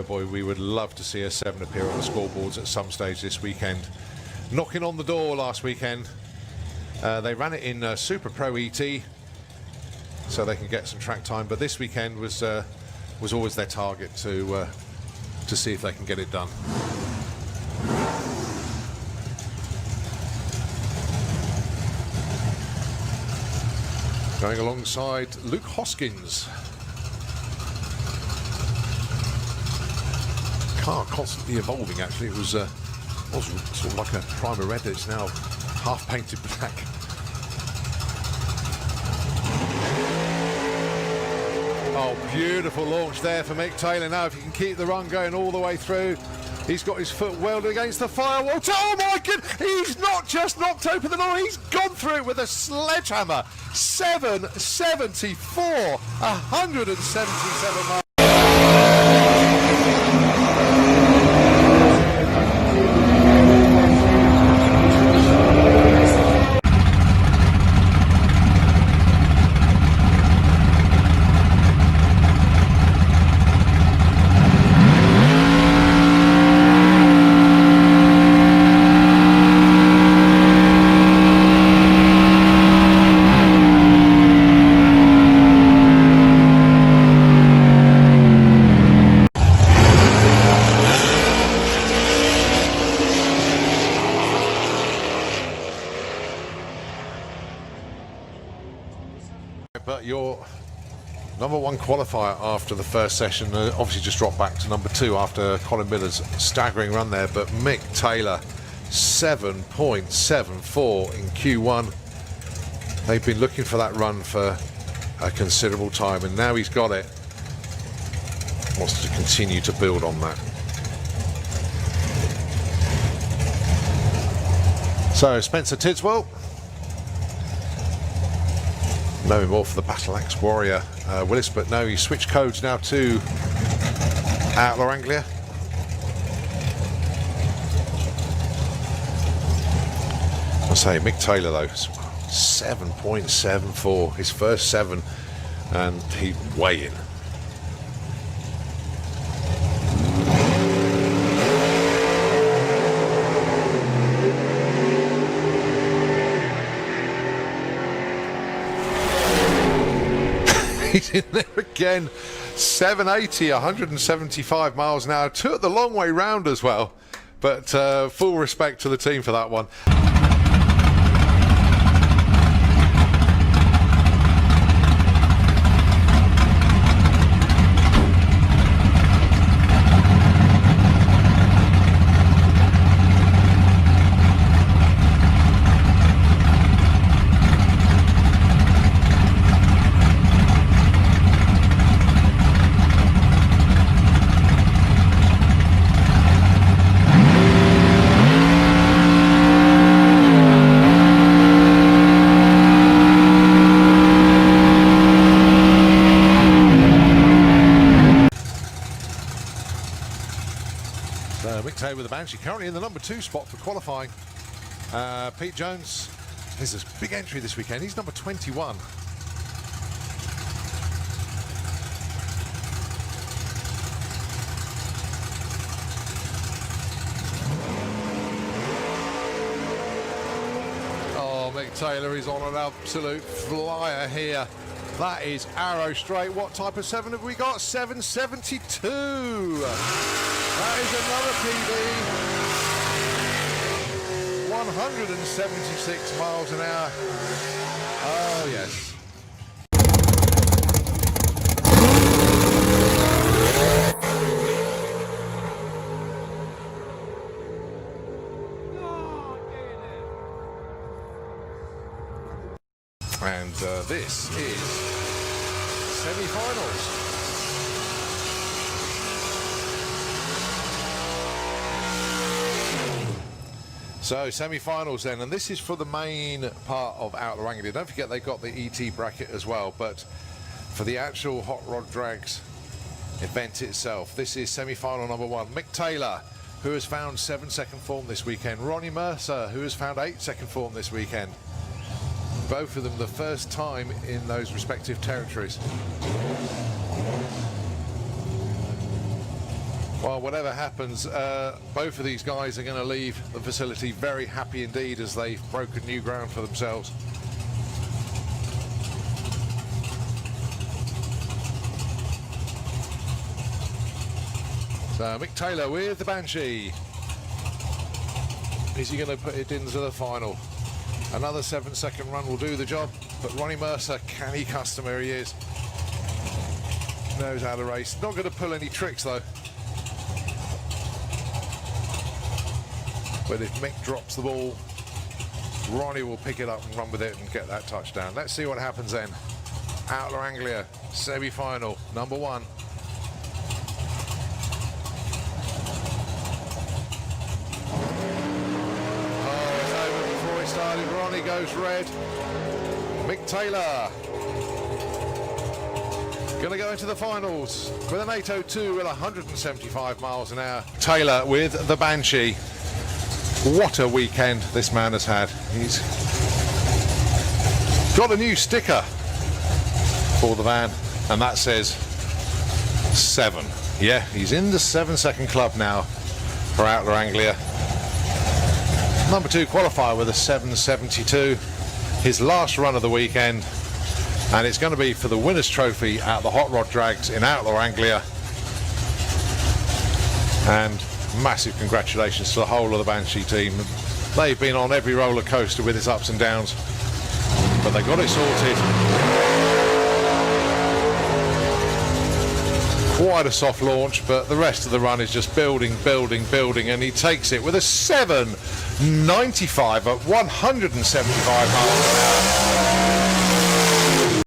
boy, we would love to see a 7 appear on the scoreboards at some stage this weekend. Knocking on the door last weekend. They ran it in Super Pro ET, so they can get some track time. But this weekend was always their target to see if they can get it done. Going alongside Luke Hoskins. Car constantly evolving, actually. It was sort of like a primer red. It's now half painted black. Oh, beautiful launch there for Mick Taylor. Now, if he can keep the run going all the way through, he's got his foot welded against the firewall. Oh my goodness! He's not just knocked open the door, he's gone through it with a sledgehammer. 774, 177 miles. But your #1 qualifier after the first session obviously just dropped back to #2 after Colin Miller's staggering run there. But Mick Taylor, 7.74 in Q1. They've been looking for that run for a considerable time, and now he's got it. Wants to continue to build on that. So Spencer Tidswell. Know him more for the Battle Axe Warrior Willis, but no, he switched codes now to Outlaw Anglia. I say Mick Taylor though, 7.74, his first 7, and he weigh in. He's in there again. 780, 175 miles an hour. Took the long way round as well, but full respect to the team for that one. Mick Taylor with the Banshee, currently in the #2 spot for qualifying. Pete Jones is a big entry this weekend. He's number 21. Oh, Mick Taylor is on an absolute flyer here. That is arrow straight. What type of 7 have we got? 772. That is another PB. 176 miles an hour. Oh, yes. And this is semi-finals. So semi-finals then, and this is for the main part of Outlaw Anglia. Don't forget they got the ET bracket as well, but for the actual Hot Rod Drags event itself, this is semi-final #1. Mick Taylor, who has found 7-second form this weekend. Ronnie Mercer, who has found 8-second form this weekend. Both of them the first time in those respective territories. Well, whatever happens, both of these guys are going to leave the facility very happy indeed as they've broken new ground for themselves. So Mick Taylor with the Banshee. Is he going to put it into the final? Another 7-second run will do the job, but Ronnie Mercer, canny customer he is. Knows how to race. Not going to pull any tricks though. But if Mick drops the ball, Ronnie will pick it up and run with it and get that touchdown. Let's see what happens then. Outlaw Anglia, semi-final, number 1. Oh, it's over before it started. Ronnie goes red. Mick Taylor going to go into the finals with an 8:02 with 175 miles an hour. Taylor with the Banshee. What a weekend this man has had. He's got a new sticker for the van, and that says 7. Yeah, he's in the 7-second club now for Outlaw Anglia. Number 2 qualifier with a 7:72. His last run of the weekend, and it's going to be for the winner's trophy at the Hot Rod Drags in Outlaw Anglia. And massive congratulations to the whole of the Banshee team. They've been on every roller coaster with its ups and downs, but they got it sorted. Quite a soft launch, but the rest of the run is just building, and he takes it with a 7:95 at 175 miles an hour.